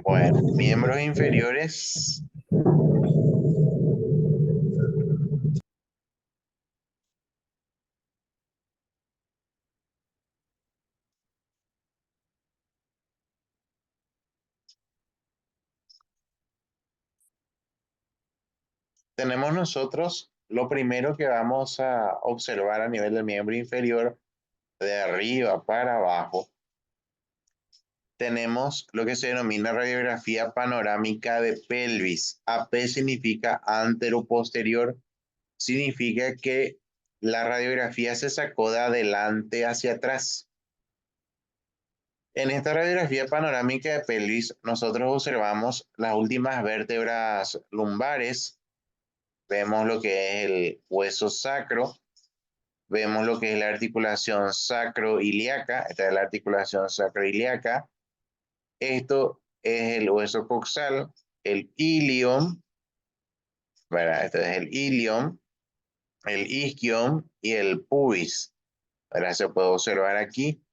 Bueno, miembros inferiores. Tenemos nosotros lo primero que vamos a observar a nivel del miembro inferior, de arriba para abajo. Tenemos lo que se denomina radiografía panorámica de pelvis. AP significa antero-posterior. Significa que la radiografía se sacó de adelante hacia atrás. En esta radiografía panorámica de pelvis, nosotros observamos las últimas vértebras lumbares, vemos lo que es el hueso sacro, vemos lo que es la articulación sacroiliaca, esta es la articulación sacroiliaca, esto es el hueso coxal, el ilium, ¿verdad? Este es el ilium, el isquion y el pubis, ¿verdad? Se puede observar aquí.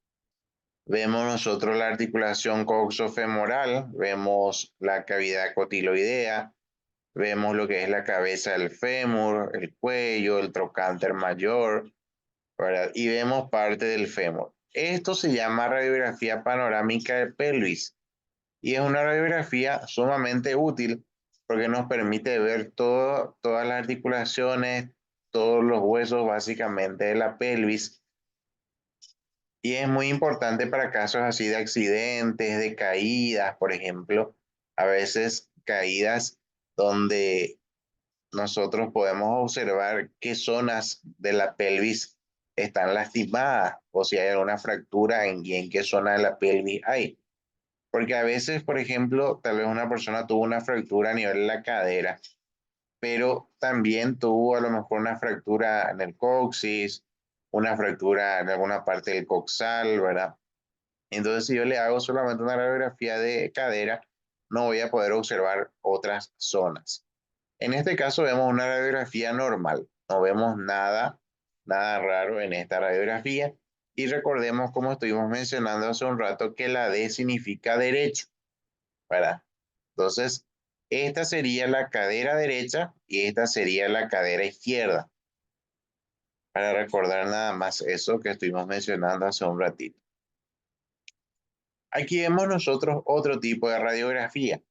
Vemos nosotros la articulación coxofemoral, vemos la cavidad cotiloidea, vemos lo que es la cabeza del fémur, el cuello, el trocánter mayor, ¿verdad? Y vemos parte del fémur. Esto se llama radiografía panorámica de pelvis y es una radiografía sumamente útil porque nos permite ver todas las articulaciones, todos los huesos básicamente de la pelvis. Y es muy importante para casos así de accidentes, de caídas, por ejemplo, a veces caídas donde nosotros podemos observar qué zonas de la pelvis están lastimadas o si hay alguna fractura y en qué zona de la pelvis hay. Porque a veces, por ejemplo, tal vez una persona tuvo una fractura a nivel de la cadera, pero también tuvo a lo mejor una fractura en el coxis, una fractura en alguna parte del coxal, ¿verdad? Entonces, si yo le hago solamente una radiografía de cadera, no voy a poder observar otras zonas. En este caso vemos una radiografía normal, no vemos nada raro en esta radiografía. Y recordemos, como estuvimos mencionando hace un rato, que la D significa derecho, ¿verdad? Entonces, esta sería la cadera derecha y esta sería la cadera izquierda. Para recordar nada más eso que estuvimos mencionando hace un ratito. Aquí vemos nosotros otro tipo de radiografía,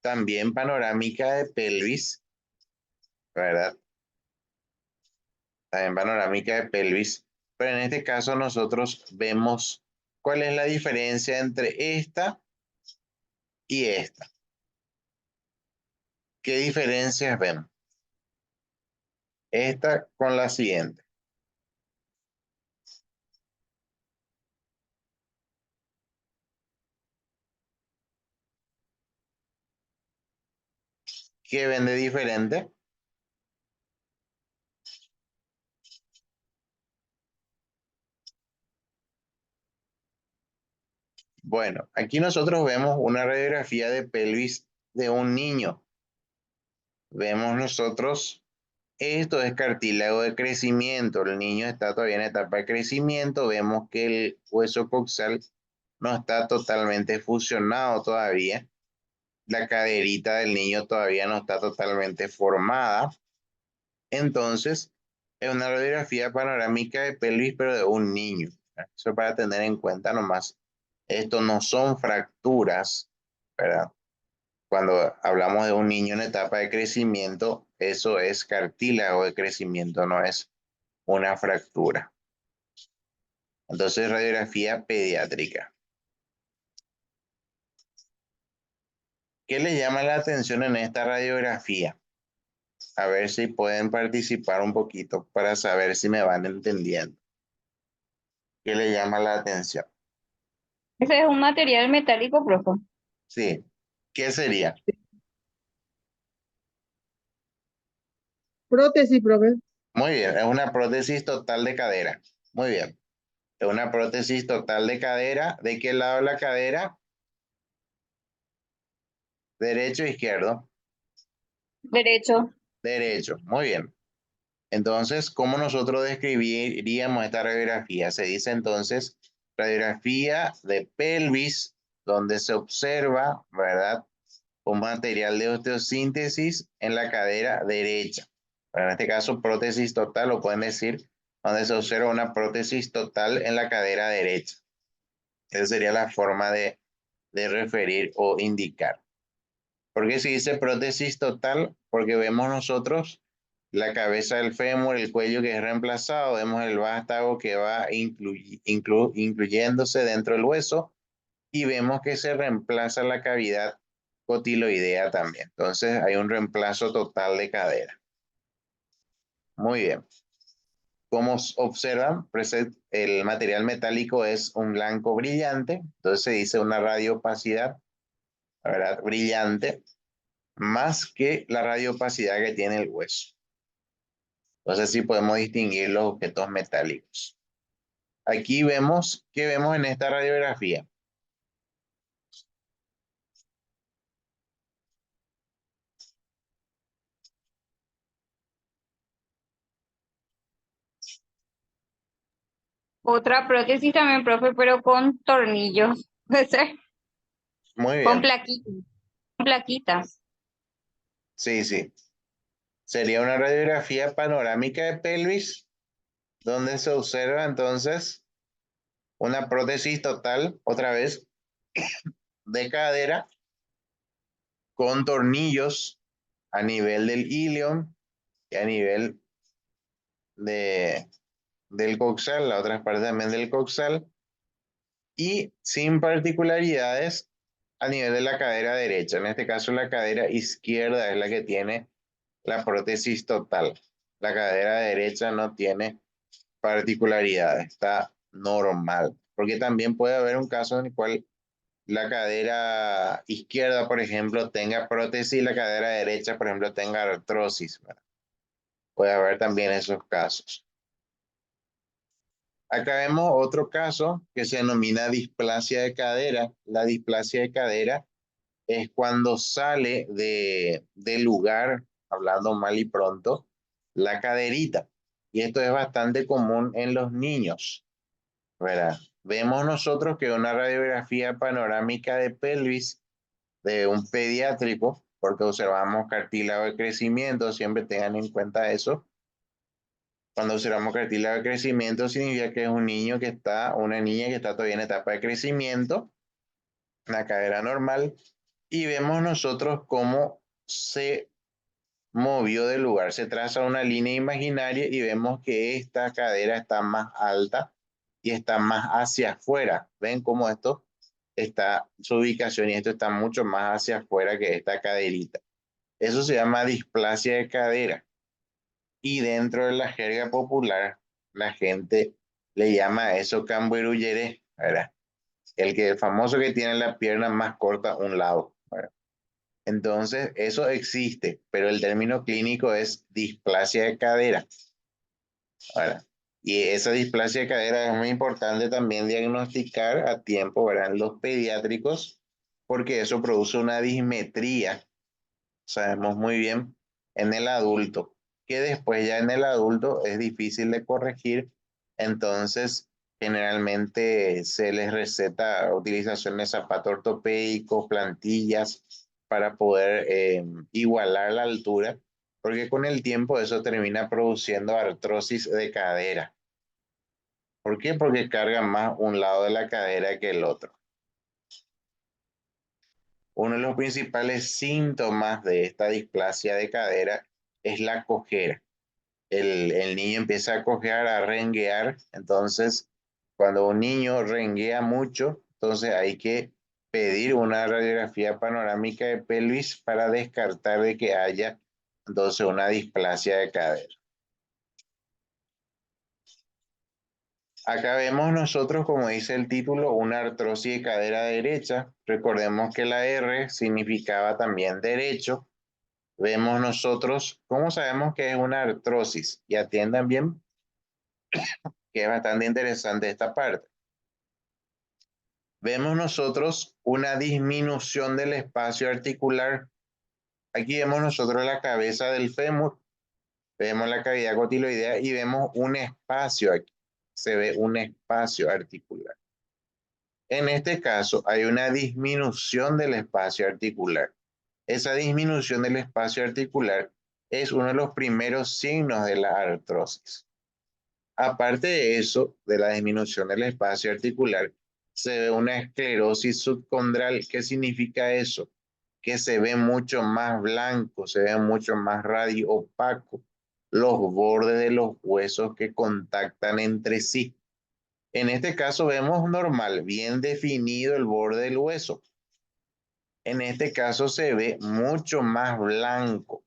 también panorámica de pelvis, ¿verdad? También panorámica de pelvis, pero en este caso nosotros vemos cuál es la diferencia entre esta y esta. ¿Qué diferencias vemos? Esta con la siguiente. ¿Qué ven de diferente? Bueno, aquí nosotros vemos una radiografía de pelvis de un niño. Vemos nosotros, esto es cartílago de crecimiento. El niño está todavía en etapa de crecimiento. Vemos que el hueso coxal no está totalmente fusionado todavía. La caderita del niño todavía no está totalmente formada. Entonces, es una radiografía panorámica de pelvis, pero de un niño. Eso para tener en cuenta nomás. Esto no son fracturas, ¿verdad? Cuando hablamos de un niño en etapa de crecimiento, eso es cartílago de crecimiento, no es una fractura. Entonces, radiografía pediátrica. ¿Qué les llama la atención en esta radiografía? A ver si pueden participar un poquito para saber si me van entendiendo. ¿Qué les llama la atención? Ese es un material metálico, profe. Sí. ¿Qué sería? Prótesis, profe. Muy bien, es una prótesis total de cadera. Muy bien. Es una prótesis total de cadera. ¿De qué lado la cadera? ¿Derecho o izquierdo? Derecho. Derecho. Muy bien. Entonces, ¿cómo nosotros describiríamos esta radiografía? Se dice entonces radiografía de pelvis donde se observa, ¿verdad? Un material de osteosíntesis en la cadera derecha. En este caso, prótesis total, lo pueden decir, donde se observa una prótesis total en la cadera derecha. Esa sería la forma de referir o indicar. ¿Por qué se dice prótesis total? Porque vemos nosotros la cabeza del fémur, el cuello que es reemplazado, vemos el vástago que va incluyéndose dentro del hueso y vemos que se reemplaza la cavidad cotiloidea también. Entonces hay un reemplazo total de cadera. Muy bien. Como observan, el material metálico es un blanco brillante, entonces se dice una radioopacidad, ¿verdad? Brillante, más que la radioopacidad que tiene el hueso. Entonces sí podemos distinguir los objetos metálicos. Aquí vemos, ¿qué vemos en esta radiografía? Otra prótesis también, profe, pero con tornillos. Puede ser. Muy Con bien. plaquitas. Con plaquitas. Sí, sí. Sería una radiografía panorámica de pelvis, donde se observa entonces una prótesis total, otra vez, de cadera, con tornillos a nivel del ilion y a nivel de, del coxal, la otra parte también del coxal, y sin particularidades a nivel de la cadera derecha. En este caso, la cadera izquierda es la que tiene la prótesis total. La cadera derecha no tiene particularidades, está normal. Porque también puede haber un caso en el cual la cadera izquierda, por ejemplo, tenga prótesis y la cadera derecha, por ejemplo, tenga artrosis, ¿verdad? Puede haber también esos casos. Acá vemos otro caso que se denomina displasia de cadera. La displasia de cadera es cuando sale del lugar, hablando mal y pronto, la caderita. Y esto es bastante común en los niños, ¿verdad? Vemos nosotros que una radiografía panorámica de pelvis de un pediátrico, porque observamos cartílago de crecimiento, siempre tengan en cuenta eso. Cuando observamos cartílago de crecimiento significa que es un niño que está, una niña que está todavía en etapa de crecimiento, la cadera normal, y vemos nosotros cómo se movió del lugar. Se traza una línea imaginaria y vemos que esta cadera está más alta y está más hacia afuera. ¿Ven cómo esto está, su ubicación y esto está mucho más hacia afuera que esta caderita? Eso se llama displasia de cadera. Y dentro de la jerga popular, la gente le llama a eso cambueruyere, ¿verdad? El famoso que tiene la pierna más corta a un lado, ¿verdad? Entonces, eso existe, pero el término clínico es displasia de cadera, ¿verdad? Y esa displasia de cadera es muy importante también diagnosticar a tiempo, ¿verdad? En los pediátricos, porque eso produce una dismetría, sabemos muy bien, en el adulto, que después ya en el adulto es difícil de corregir, entonces generalmente se les receta utilización de zapatos ortopédicos, plantillas, para poder igualar la altura, porque con el tiempo eso termina produciendo artrosis de cadera. ¿Por qué? Porque carga más un lado de la cadera que el otro. Uno de los principales síntomas de esta displasia de cadera es la cojera. El niño empieza a cojear, a renguear. Entonces, cuando un niño renguea mucho, entonces hay que pedir una radiografía panorámica de pelvis para descartar de que haya entonces una displasia de cadera. Acá vemos nosotros, como dice el título, una artrosis de cadera derecha. Recordemos que la R significaba también derecho. Vemos nosotros, ¿cómo sabemos que es una artrosis? Y atiendan bien, que es bastante interesante esta parte. Vemos nosotros una disminución del espacio articular. Aquí vemos nosotros la cabeza del fémur, vemos la cavidad cotiloidea y vemos un espacio aquí. Se ve un espacio articular. En este caso, hay una disminución del espacio articular. Esa disminución del espacio articular es uno de los primeros signos de la artrosis. Aparte de eso, de la disminución del espacio articular, se ve una esclerosis subcondral. ¿Qué significa eso? Que se ve mucho más blanco, se ve mucho más radio opaco los bordes de los huesos que contactan entre sí. En este caso vemos normal, bien definido el borde del hueso. En este caso se ve mucho más blanco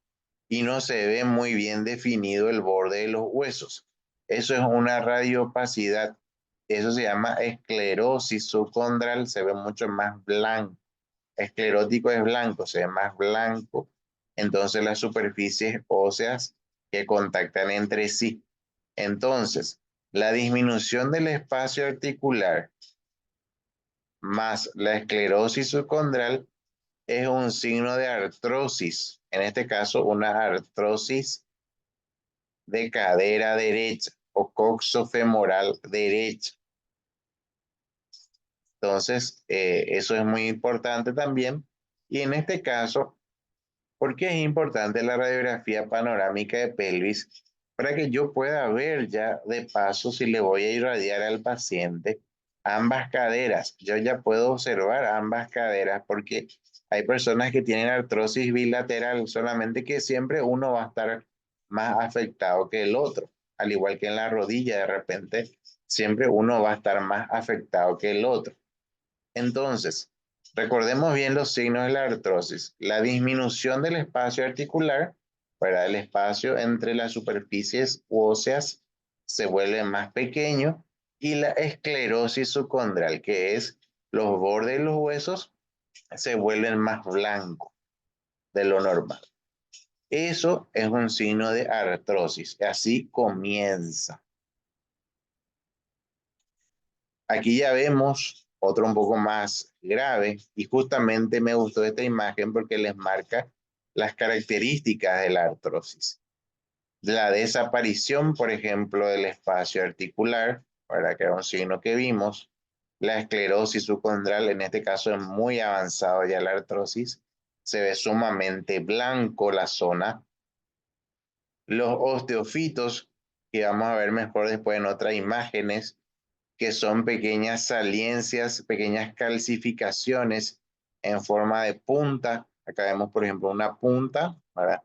y no se ve muy bien definido el borde de los huesos. Eso es una radiopacidad. Eso se llama esclerosis subcondral, se ve mucho más blanco. Esclerótico es blanco, se ve más blanco. Entonces las superficies óseas que contactan entre sí. Entonces, la disminución del espacio articular más la esclerosis subcondral es un signo de artrosis, en este caso una artrosis de cadera derecha o coxofemoral derecha. Entonces, eso es muy importante también. Y en este caso, ¿por qué es importante la radiografía panorámica de pelvis? Para que yo pueda ver ya de paso si le voy a irradiar al paciente ambas caderas. Yo ya puedo observar ambas caderas porque hay personas que tienen artrosis bilateral, solamente que siempre uno va a estar más afectado que el otro. Al igual que en la rodilla, de repente, siempre uno va a estar más afectado que el otro. Entonces, recordemos bien los signos de la artrosis. La disminución del espacio articular, para el espacio entre las superficies óseas se vuelve más pequeño, y la esclerosis subcondral, que es los bordes de los huesos, se vuelven más blancos de lo normal. Eso es un signo de artrosis. Así comienza. Aquí ya vemos otro un poco más grave y justamente me gustó esta imagen porque les marca las características de la artrosis. La desaparición, por ejemplo, del espacio articular, para que era un signo que vimos. La esclerosis subcondral, en este caso es muy avanzado ya la artrosis. Se ve sumamente blanco la zona. Los osteofitos, que vamos a ver mejor después en otras imágenes, que son pequeñas saliencias, pequeñas calcificaciones en forma de punta. Acá vemos, por ejemplo, una punta, ¿verdad?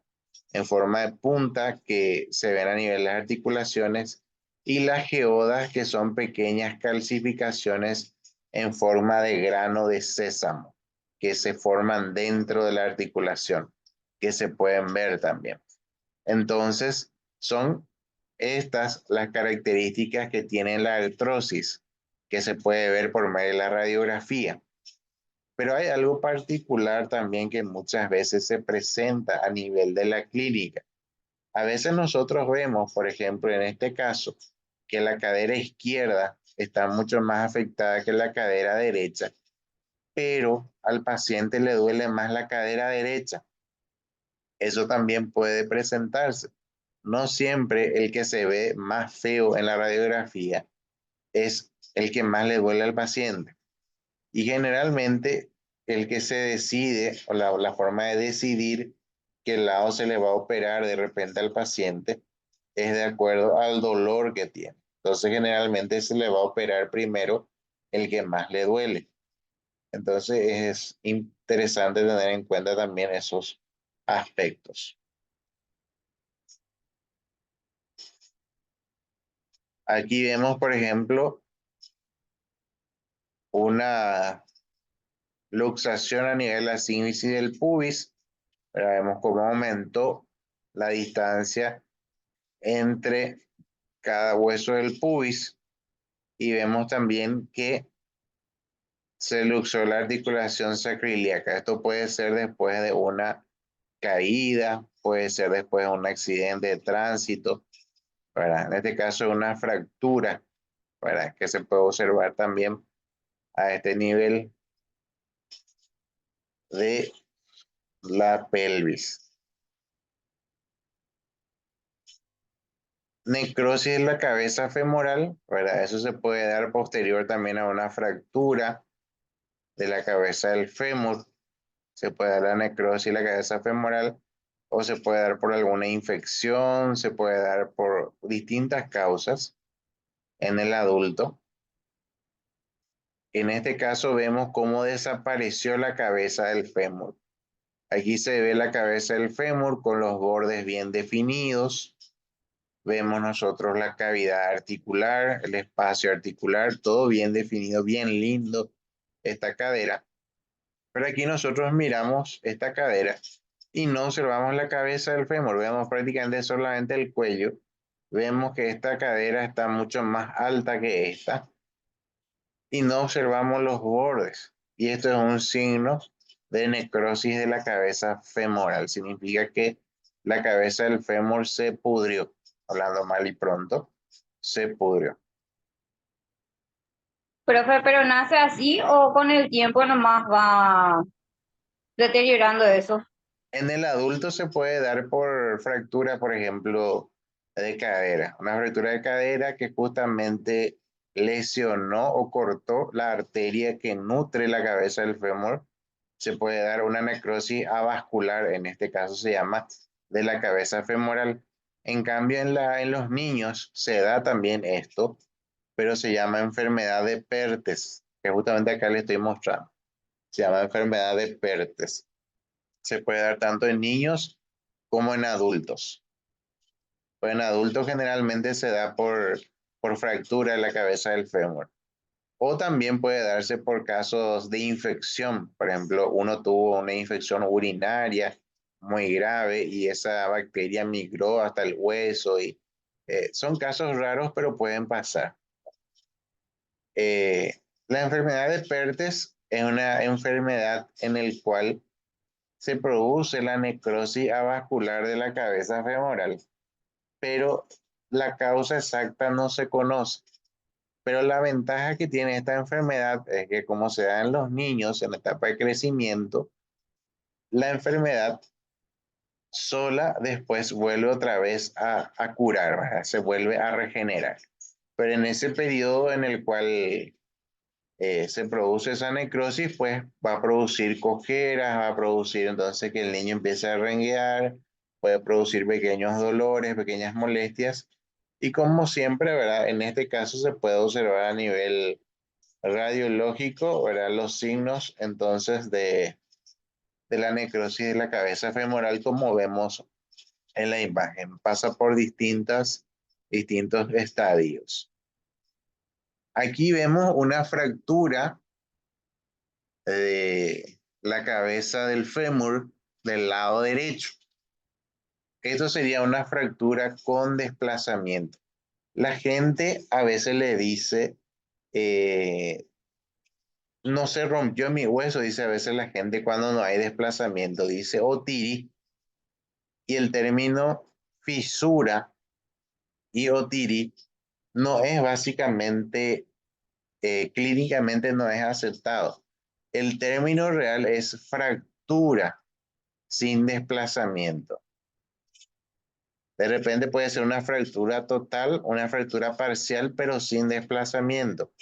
En forma de punta que se ven a nivel de las articulaciones, y las geodas, que son pequeñas calcificaciones en forma de grano de sésamo que se forman dentro de la articulación, que se pueden ver también. Entonces, son estas las características que tiene la artrosis, que se puede ver por medio de la radiografía. Pero hay algo particular también que muchas veces se presenta a nivel de la clínica. A veces nosotros vemos, por ejemplo, en este caso, que la cadera izquierda está mucho más afectada que la cadera derecha, pero al paciente le duele más la cadera derecha. Eso también puede presentarse. No siempre el que se ve más feo en la radiografía es el que más le duele al paciente. Y generalmente el que se decide, o la forma de decidir qué lado se le va a operar de repente al paciente, es de acuerdo al dolor que tiene. Entonces generalmente se le va a operar primero el que más le duele. Entonces es interesante tener en cuenta también esos aspectos. Aquí vemos, por ejemplo, una luxación a nivel de la sínfisis del pubis. Pero vemos cómo aumentó la distancia entre cada hueso del pubis, y vemos también que se luxó la articulación sacroiliaca. Esto puede ser después de una caída, puede ser después de un accidente de tránsito, ¿verdad? En este caso una fractura, ¿verdad? Que se puede observar también a este nivel de la pelvis. Necrosis de la cabeza femoral, ¿verdad? Eso se puede dar posterior también a una fractura de la cabeza del fémur. Se puede dar la necrosis de la cabeza femoral o se puede dar por alguna infección, se puede dar por distintas causas en el adulto. En este caso vemos cómo desapareció la cabeza del fémur. Aquí se ve la cabeza del fémur con los bordes bien definidos. Vemos nosotros la cavidad articular, el espacio articular, todo bien definido, bien lindo, esta cadera. Pero aquí nosotros miramos esta cadera y no observamos la cabeza del fémur, vemos prácticamente solamente el cuello. Vemos que esta cadera está mucho más alta que esta y no observamos los bordes. Y esto es un signo de necrosis de la cabeza femoral. Significa que la cabeza del fémur se pudrió, hablando mal y pronto, se pudrió. Profe, pero nace así o con el tiempo nomás va deteriorando eso. En el adulto se puede dar por fractura, por ejemplo, de cadera. Una fractura de cadera que justamente lesionó o cortó la arteria que nutre la cabeza del fémur. Se puede dar una necrosis avascular, en este caso se llama de la cabeza femoral. En cambio, en los niños se da también esto, pero se llama enfermedad de Pertes, que justamente acá le estoy mostrando. Se llama enfermedad de Pertes. Se puede dar tanto en niños como en adultos. Pues en adultos generalmente se da por fractura de la cabeza del fémur. O también puede darse por casos de infección. Por ejemplo, uno tuvo una infección urinaria muy grave y esa bacteria migró hasta el hueso. Son casos raros, pero pueden pasar. La enfermedad de Pertes es una enfermedad en la cual se produce la necrosis avascular de la cabeza femoral, pero la causa exacta no se conoce. Pero la ventaja que tiene esta enfermedad es que como se da en los niños en la etapa de crecimiento, la enfermedad sola después vuelve otra vez a curar, ¿verdad? Se vuelve a regenerar. Pero en ese periodo en el cual se produce esa necrosis, pues va a producir cojeras, va a producir entonces que el niño empiece a renguear, puede producir pequeños dolores, pequeñas molestias. Y como siempre, ¿verdad? En este caso se puede observar a nivel radiológico, ¿verdad? Los signos entonces de la necrosis de la cabeza femoral, como vemos en la imagen. Pasa por distintos estadios. Aquí vemos una fractura de la cabeza del fémur del lado derecho. Esto sería una fractura con desplazamiento. La gente a veces le dice, no se rompió mi hueso, dice a veces la gente cuando no hay desplazamiento, dice otiri, y el término fisura y otiri no es básicamente, clínicamente no es aceptado. El término real es fractura sin desplazamiento. De repente puede ser una fractura total, una fractura parcial, pero sin desplazamiento.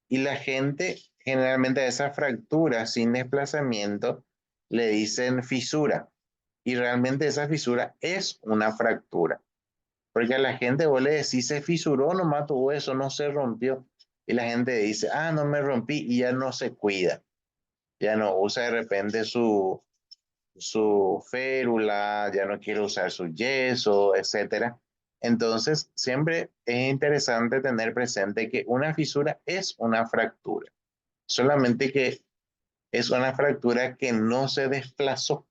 Y la gente generalmente a esa fractura sin desplazamiento le dicen fisura. Y realmente esa fisura es una fractura. Porque a la gente vos le decís, se fisuró nomás tu hueso, no se rompió. Y la gente dice, ah, no me rompí y ya no se cuida. Ya no usa de repente su férula, ya no quiere usar su yeso, etcétera. Entonces, siempre es interesante tener presente que una fisura es una fractura, solamente que es una fractura que no se desplazó,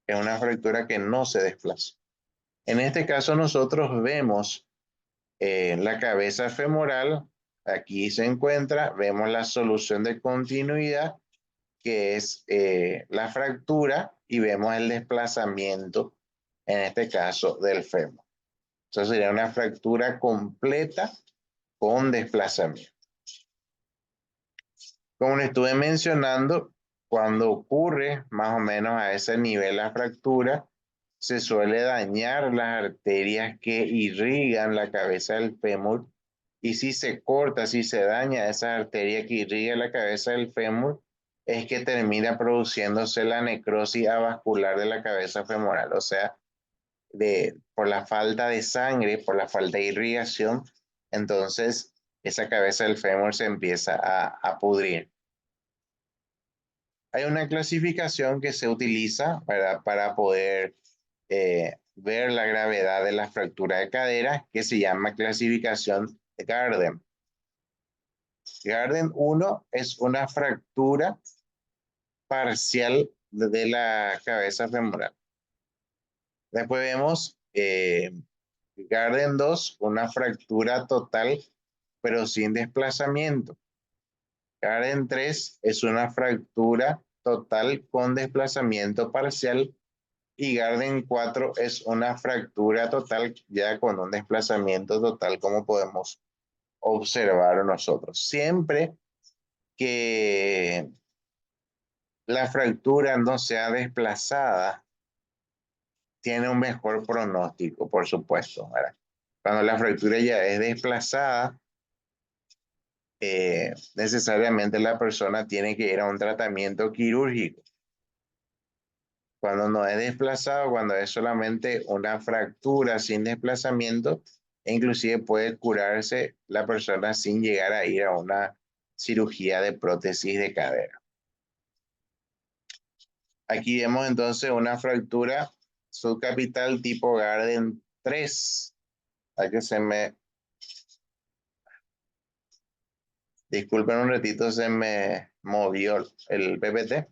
es una fractura que no se desplazó. En este caso, nosotros vemos la cabeza femoral, aquí se encuentra, vemos la solución de continuidad, que es la fractura, y vemos el desplazamiento, en este caso, del fémur. Eso sería una fractura completa con desplazamiento. Como les estuve mencionando, cuando ocurre más o menos a ese nivel la fractura, se suele dañar las arterias que irrigan la cabeza del fémur Y si se corta, si se daña esa arteria que irriga la cabeza del fémur, es que termina produciéndose la necrosis avascular de la cabeza femoral. O sea, por la falta de sangre, por la falta de irrigación, entonces esa cabeza del fémur se empieza a pudrir. Hay una clasificación que se utiliza para poder ver la gravedad de la fractura de cadera, que se llama clasificación Gardner. Gardner 1 es una fractura parcial de la cabeza femoral. Después vemos Gardner 2, una fractura total, pero sin desplazamiento. Gardner 3 es una fractura total con desplazamiento parcial. Y Gardner 4 es una fractura total ya con un desplazamiento total, como podemos observar nosotros. Siempre que la fractura no sea desplazada, tiene un mejor pronóstico, por supuesto, ¿verdad? Cuando la fractura ya es desplazada, necesariamente la persona tiene que ir a un tratamiento quirúrgico. Cuando no es desplazado, cuando es solamente una fractura sin desplazamiento, inclusive puede curarse la persona sin llegar a ir a una cirugía de prótesis de cadera. Aquí vemos entonces una fractura subcapital tipo Gardner 3. A que se me... Disculpen un ratito, se me movió el PPT.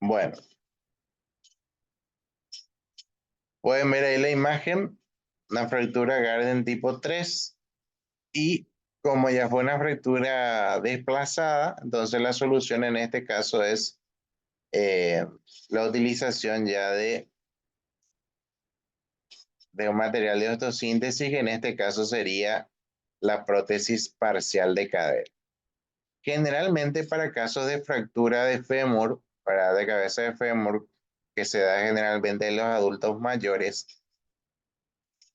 Bueno, pueden ver ahí la imagen, una fractura Gardner tipo 3. Y como ya fue una fractura desplazada, entonces la solución en este caso es la utilización ya de un material de osteosíntesis, que en este caso sería la prótesis parcial de cadera. Generalmente para casos de fractura de fémur, para de cabeza de fémur, que se da generalmente en los adultos mayores,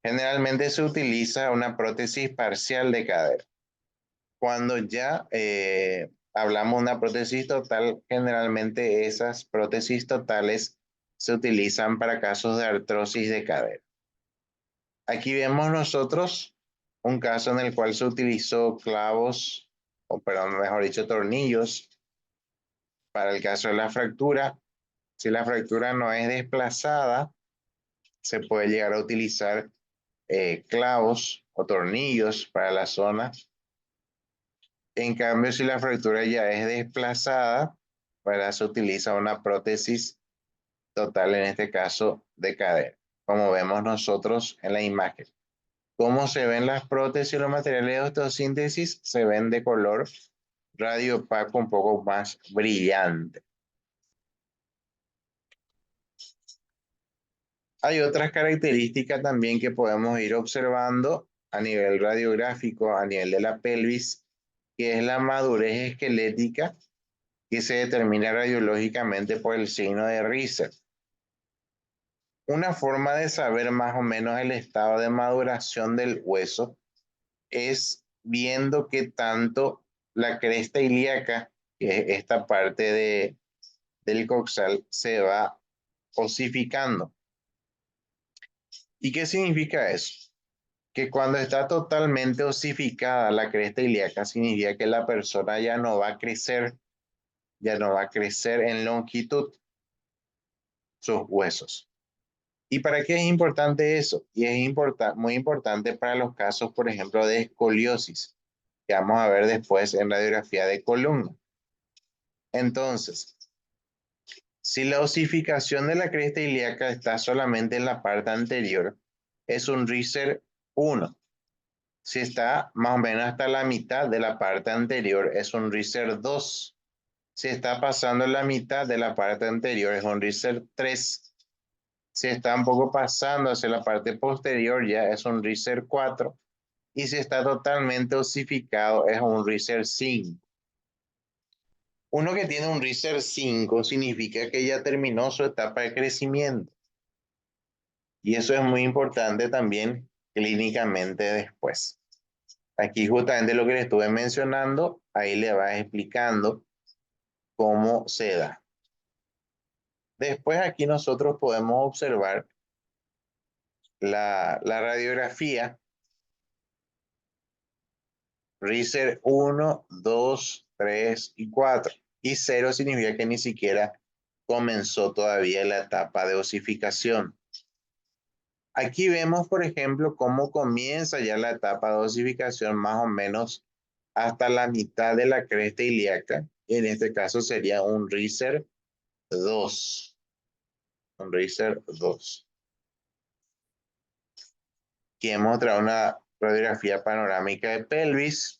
generalmente se utiliza una prótesis parcial de cadera. Cuando ya hablamos de una prótesis total, generalmente esas prótesis totales se utilizan para casos de artrosis de cadera. Aquí vemos nosotros un caso en el cual se utilizó clavos, o perdón, mejor dicho, tornillos, para el caso de la fractura. Si la fractura no es desplazada, se puede llegar a utilizar clavos o tornillos para la zona. En cambio, si la fractura ya es desplazada, para se utiliza una prótesis total, en este caso de cadera, como vemos nosotros en la imagen. ¿Cómo se ven las prótesis y los materiales de osteosíntesis? Se ven de color radio opaco, un poco más brillante. Hay otras características también que podemos ir observando a nivel radiográfico, a nivel de la pelvis, que es la madurez esquelética, que se determina radiológicamente por el signo de Richter. Una forma de saber más o menos el estado de maduración del hueso es viendo que tanto la cresta ilíaca, que es esta parte del coxal, se va osificando. ¿Y qué significa eso? Que cuando está totalmente osificada la cresta ilíaca, significa que la persona ya no va a crecer en longitud sus huesos. ¿Y para qué es importante eso? Y es muy importante para los casos, por ejemplo, de escoliosis, que vamos a ver después en radiografía de columna. Entonces, si la osificación de la cresta ilíaca está solamente en la parte anterior, es un Richter 1. Si está más o menos hasta la mitad de la parte anterior, es un Richter 2. Si está pasando la mitad de la parte anterior, es un Richter 3. Si está un poco pasando hacia la parte posterior, ya es un Richter 4. Y si está totalmente osificado, es un Richter 5. Uno que tiene un Richter 5 significa que ya terminó su etapa de crecimiento. Y eso es muy importante también clínicamente después. Aquí justamente lo que le estuve mencionando, ahí le va explicando cómo se da. Después aquí nosotros podemos observar la radiografía Richter 1, 2, 3 y 4. Y 0 significa que ni siquiera comenzó todavía la etapa de osificación. Aquí vemos, por ejemplo, cómo comienza ya la etapa de osificación más o menos hasta la mitad de la cresta ilíaca. En este caso sería un Richter 2. Un Richter 2. Aquí hemos mostrado una radiografía panorámica de pelvis.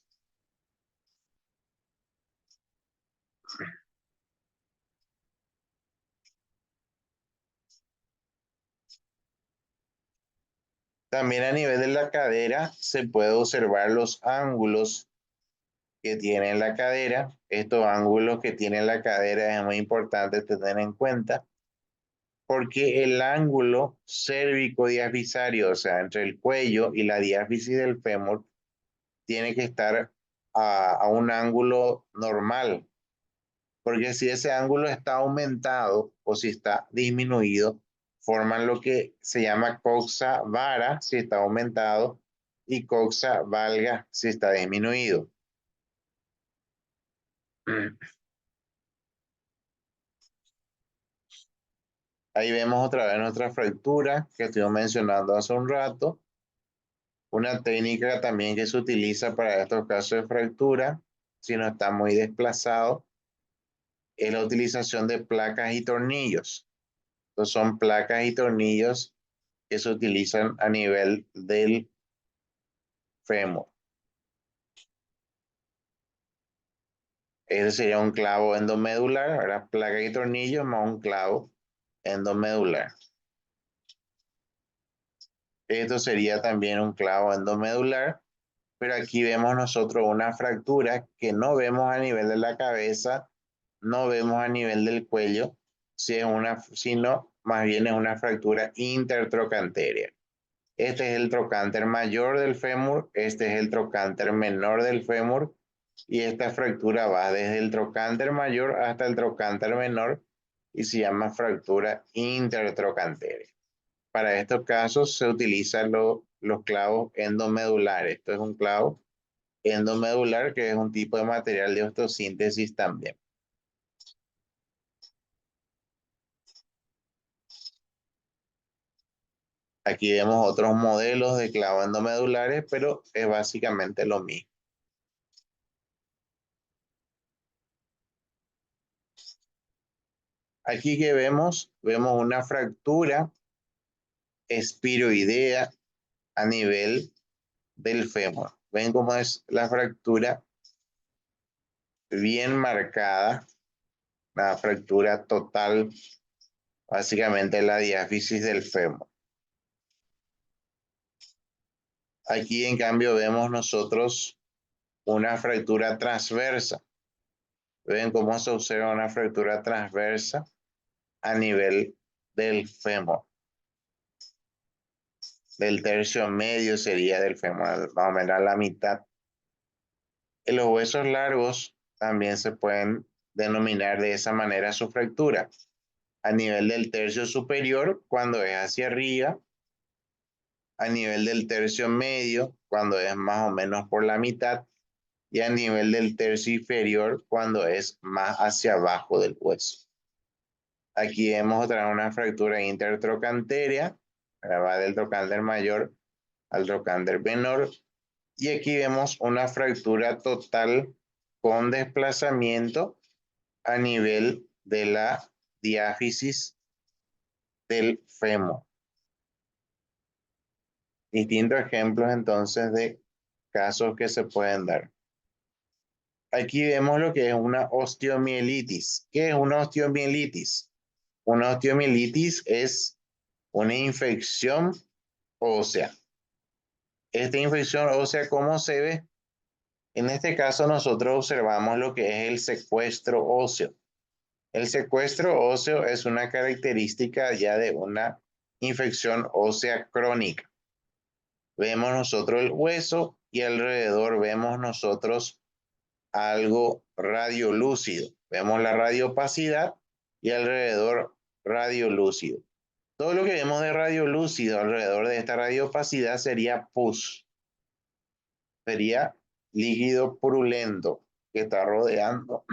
También a nivel de la cadera se puede observar los ángulos que tiene la cadera. Estos ángulos que tiene la cadera es muy importante tener en cuenta porque el ángulo cérvico-diafisario, o sea, entre el cuello y la diáfisis del fémur, tiene que estar a un ángulo normal, porque si ese ángulo está aumentado o si está disminuido, forman lo que se llama coxa vara si está aumentado y coxa valga si está disminuido. Ahí vemos otra vez nuestra fractura que estuvimos mencionando hace un rato. Una técnica también que se utiliza para estos casos de fractura, si no está muy desplazado, es la utilización de placas y tornillos. Estos son placas y tornillos que se utilizan a nivel del fémur. Ese sería un clavo endomedular, ¿verdad? Placa y tornillo más un clavo endomedular. Esto sería también un clavo endomedular, pero aquí vemos nosotros una fractura que no vemos a nivel de la cabeza, no vemos a nivel del cuello, sino más bien es una fractura intertrocanterea. Este es el trocánter mayor del fémur, este es el trocánter menor del fémur, y esta fractura va desde el trocánter mayor hasta el trocánter menor y se llama fractura intertrocanterea. Para estos casos se utilizan los clavos endomedulares. Esto es un clavo endomedular que es un tipo de material de osteosíntesis también. Aquí vemos otros modelos de clavos endomedulares, pero es básicamente lo mismo. Aquí que vemos una fractura espiroidea a nivel del fémur. Ven cómo es la fractura bien marcada, la fractura total, básicamente la diáfisis del fémur. Aquí en cambio vemos nosotros una fractura transversa. Ven cómo se observa una fractura transversa a nivel del fémur. Del tercio medio sería del fémur, más o menos a la mitad. En los huesos largos también se pueden denominar de esa manera su fractura. A nivel del tercio superior, cuando es hacia arriba, a nivel del tercio medio, cuando es más o menos por la mitad, y a nivel del tercio inferior, cuando es más hacia abajo del hueso. Aquí vemos otra una fractura intertrocanterea Va del trocánter mayor al trocánter menor. Y aquí vemos una fractura total con desplazamiento a nivel de la diáfisis del fémur. Distintos ejemplos entonces de casos que se pueden dar. Aquí vemos lo que es una osteomielitis. ¿Qué es una osteomielitis? Una osteomielitis es una infección ósea. Esta infección ósea, ¿cómo se ve? En este caso nosotros observamos lo que es el secuestro óseo. El secuestro óseo es una característica ya de una infección ósea crónica. Vemos nosotros el hueso y alrededor vemos nosotros algo radiolúcido. Vemos la radiopacidad y alrededor radiolúcido. Todo lo que vemos de radiolúcido alrededor de esta radiopacidad sería pus, sería líquido purulento que está rodeando,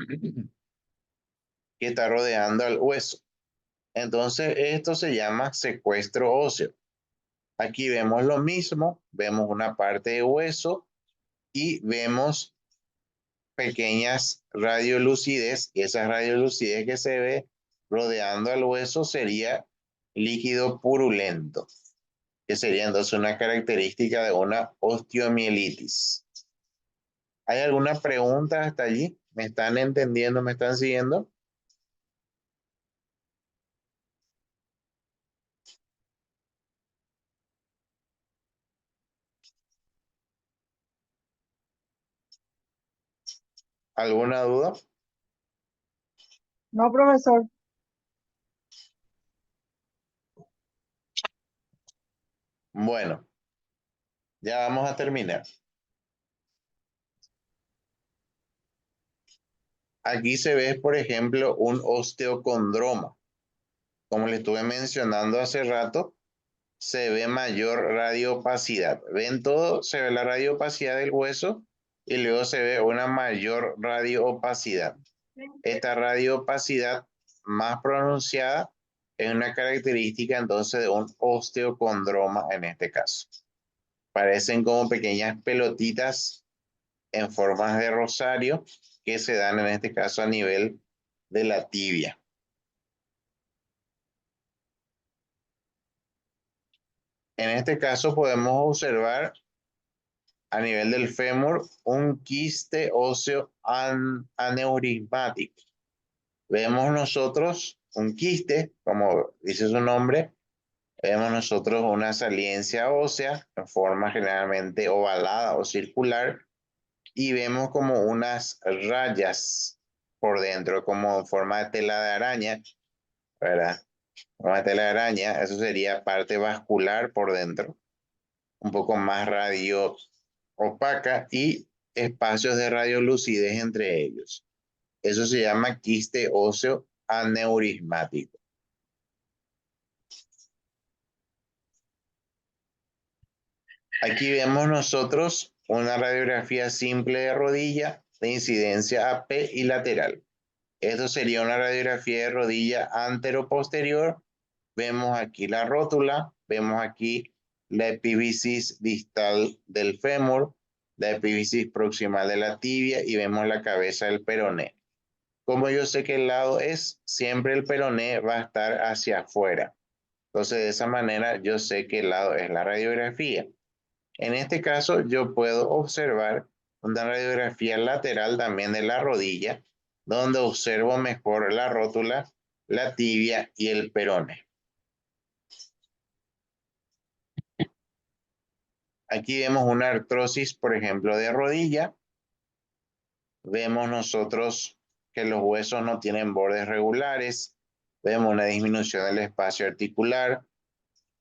que está rodeando al hueso. Entonces, esto se llama secuestro óseo. Aquí vemos lo mismo, vemos una parte de hueso y vemos pequeñas radiolucidez, y esas radiolucidez que se ve rodeando al hueso sería líquido purulento, que sería entonces una característica de una osteomielitis. ¿Hay alguna pregunta hasta allí? ¿Me están entendiendo? ¿Me están siguiendo? ¿Alguna duda? No, profesor. Bueno, ya vamos a terminar. Aquí se ve, por ejemplo, un osteocondroma. Como le estuve mencionando hace rato, se ve mayor radiopacidad. ¿Ven todo? Se ve la radiopacidad del hueso y luego se ve una mayor radioopacidad. Esta radioopacidad más pronunciada es una característica entonces de un osteocondroma en este caso. Parecen como pequeñas pelotitas en formas de rosario que se dan en este caso a nivel de la tibia. En este caso podemos observar a nivel del fémur un quiste óseo aneurismático. Vemos nosotros un quiste, como dice su nombre, vemos nosotros una saliencia ósea en forma generalmente ovalada o circular y vemos como unas rayas por dentro, como en forma de tela de araña, ¿verdad? Una tela de araña, eso sería parte vascular por dentro, un poco más radio opaca y espacios de radiolucidez entre ellos. Eso se llama quiste óseo aneurismático. Aquí vemos nosotros una radiografía simple de rodilla de incidencia AP y lateral. Esto sería una radiografía de rodilla antero-posterior. Vemos aquí la rótula, vemos aquí la epífisis distal del fémur, la epífisis proximal de la tibia y vemos la cabeza del peroné. Como yo sé que el lado es, siempre el peroné va a estar hacia afuera. Entonces, de esa manera yo sé que el lado es la radiografía. En este caso, yo puedo observar una radiografía lateral también de la rodilla, donde observo mejor la rótula, la tibia y el peroné. Aquí vemos una artrosis, por ejemplo, de rodilla. Vemos nosotros que los huesos no tienen bordes regulares. Vemos una disminución del espacio articular.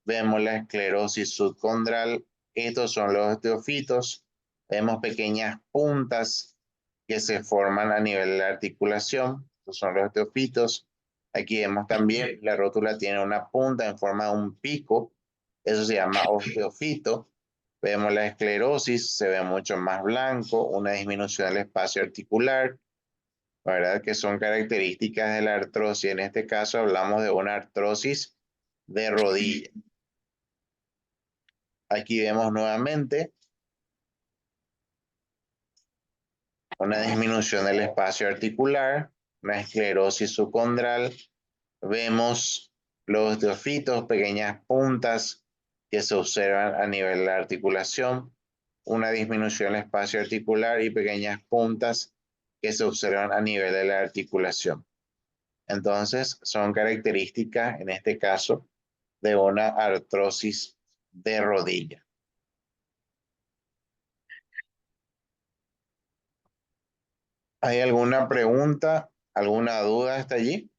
Vemos la esclerosis subcondral. Estos son los osteofitos. Vemos pequeñas puntas que se forman a nivel de la articulación. Estos son los osteofitos. Aquí vemos también la rótula tiene una punta en forma de un pico. Eso se llama osteofito. Vemos la esclerosis, se ve mucho más blanco, una disminución del espacio articular, ¿verdad? Que son características de la artrosis. En este caso hablamos de una artrosis de rodilla. Aquí vemos nuevamente una disminución del espacio articular, una esclerosis subcondral. Vemos los teofitos, pequeñas puntas que se observan a nivel de la articulación, una disminución del espacio articular y pequeñas puntas que se observan a nivel de la articulación. Entonces, son características, en este caso, de una artrosis de rodilla. ¿Hay alguna pregunta, alguna duda hasta allí?